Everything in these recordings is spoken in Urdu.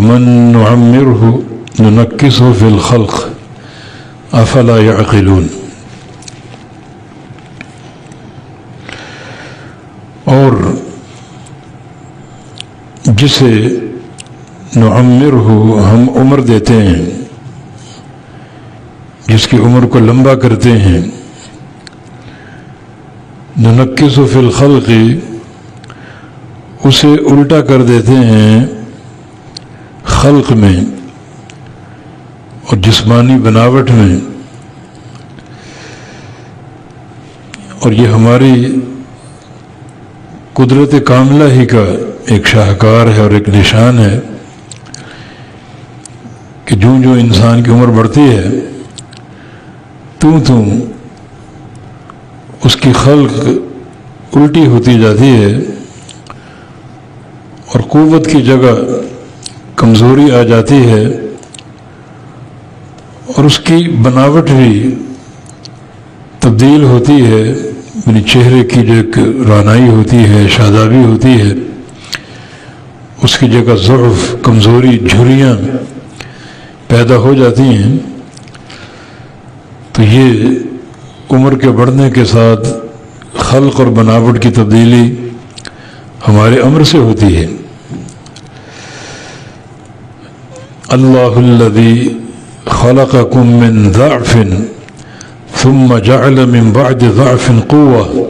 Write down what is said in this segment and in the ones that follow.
من نعمره ننكسه في الخلق افلا يعقلون. اور جسے نعمرہ ہم عمر دیتے ہیں، جس کی عمر کو لمبا کرتے ہیں، ننکس فی الخلق اسے الٹا کر دیتے ہیں خلق میں اور جسمانی بناوٹ میں. اور یہ ہماری قدرت کاملہ ہی کا ایک شاہکار ہے اور ایک نشان ہے کہ جو انسان کی عمر بڑھتی ہے تو اس کی خلق الٹی ہوتی جاتی ہے اور قوت کی جگہ کمزوری آ جاتی ہے اور اس کی بناوٹ بھی تبدیل ہوتی ہے. یعنی چہرے کی جو ایک رانائی ہوتی ہے، شادابی ہوتی ہے، اس کی جگہ ضعف، کمزوری، جھریاں پیدا ہو جاتی ہیں. تو یہ عمر کے بڑھنے کے ساتھ خلق اور بناوٹ کی تبدیلی ہمارے امر سے ہوتی ہے. اللہ الذی خلقکم من ضعف ثم جعل من بعد ضعف قوة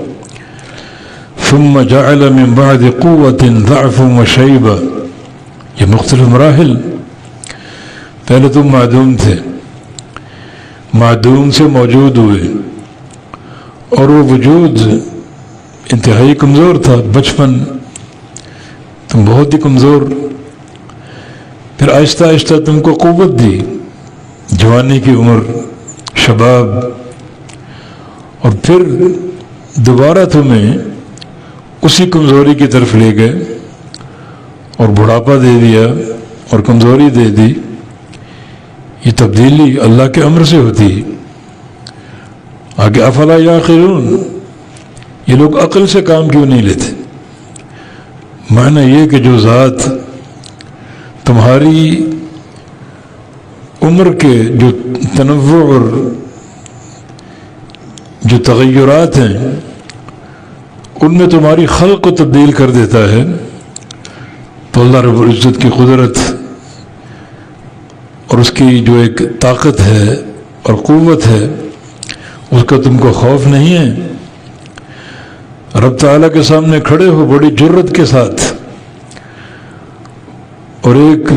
ثم جعل من بعد قوة ضعف وشيبة. یہ مختلف مراحل. پہلے تم معدوم تھے، معدوم سے موجود ہوئے اور وہ وجود انتہائی کمزور تھا. بچپن تم بہت ہی کمزور، پھر آہستہ آہستہ تم کو قوت دی، جوانی کی عمر، شباب، اور پھر دوبارہ تمہیں اسی کمزوری کی طرف لے گئے اور بڑھاپا دے دیا اور کمزوری دے دی. یہ تبدیلی اللہ کے امر سے ہوتی. آگے افلا یعقلون، یہ لوگ عقل سے کام کیوں نہیں لیتے؟ معنی یہ کہ جو ذات تمہاری عمر کے جو تنوع اور جو تغیرات ہیں ان میں تمہاری خلق کو تبدیل کر دیتا ہے، تو اللہ رب العزت کی قدرت اور اس کی جو ایک طاقت ہے اور قوت ہے اس کا تم کو خوف نہیں ہے؟ رب تعالیٰ کے سامنے کھڑے ہو بڑی جرت کے ساتھ اور ایک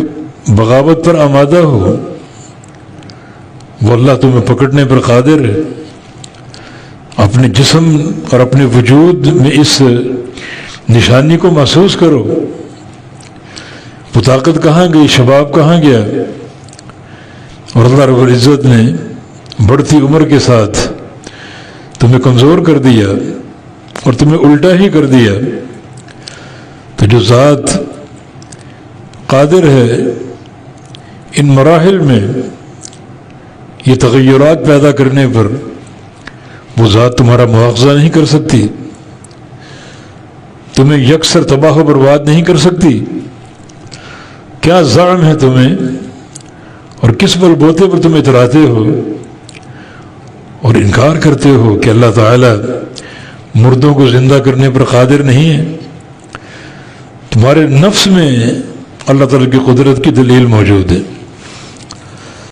بغاوت پر آمادہ ہو، وہ اللہ تمہیں پکڑنے پر قادر ہے. اپنے جسم اور اپنے وجود میں اس نشانی کو محسوس کرو. وہ طاقت کہاں گئی، شباب کہاں گیا؟ اور اللہ رب العزت نے بڑھتی عمر کے ساتھ تمہیں کمزور کر دیا اور تمہیں الٹا ہی کر دیا. تو جو ذات قادر ہے ان مراحل میں یہ تغیرات پیدا کرنے پر، وہ ذات تمہارا مواخذہ نہیں کر سکتی، تمہیں یکسر تباہ و برباد نہیں کر سکتی. کیا زعم ہے تمہیں اور کس بل بوتے پر تم اتراتے ہو اور انکار کرتے ہو کہ اللہ تعالیٰ مردوں کو زندہ کرنے پر قادر نہیں ہے؟ تمہارے نفس میں اللہ تعالیٰ کی قدرت کی دلیل موجود ہے.